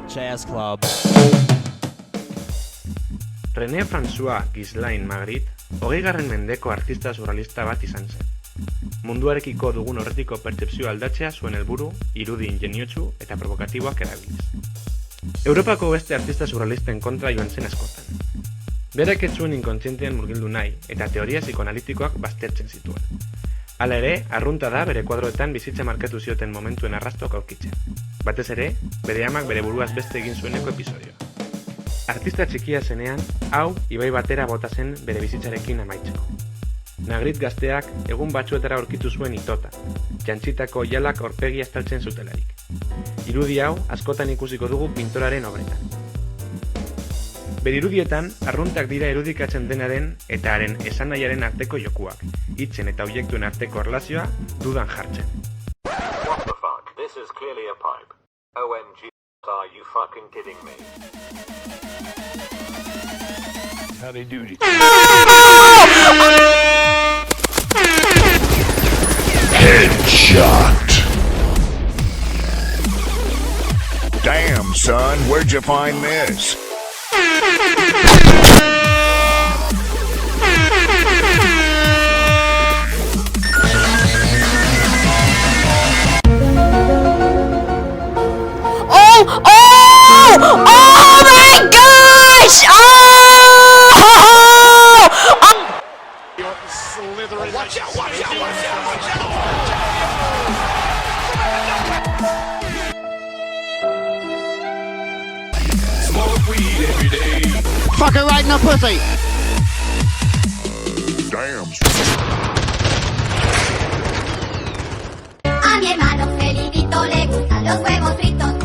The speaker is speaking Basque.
Jazz Club. René François Ghislain Magritte, 20. mendeko artista surrealista bat izan zen. Munduarekiko dugun horretiko pertzepzioa aldatzea zuen helburu, irudi ingeniotsu eta provokatiboak erabiliz. Europako beste artista surrealisten kontra joan zen askotan. Berak ez zuen inkontzientean murgildu nahi eta teoria psikoanalitikoak baztertzen zituen. Hala ere, arrunta da bere kuadroetan bizitza markatu zioten momentuen arrastoak aurkitzen. Batez ere, bere amak bere buruaz beste egin zueneko episodioa. Artista txikia zenean, hau ibai batera bota zen bere bizitzarekin amaitzeko. Magritte gazteak egun batzuetara aurkitu zuen itota, jantzitako jalak aurpegia estaltzen zutelarik. Irudi hau askotan ikusiko dugu pintoraren obretan. Bere irudietan, arruntak dira irudikatzen denaren eta haren esanahiaren arteko jokuak, hitzen eta objektuen arteko erlazioa dudan jartzen. What the fuck? This is clearly a pipe. OMG, are you fucking kidding me? Howdy doody. Headshot. Damn, son, where'd you find this? Oh my gosh! Watch out, watch out, watch out, watch out! Smoke weed every day. Fuck her right in the pussy! Damn. A mi hermano Felipito le gustan los huevos fritos.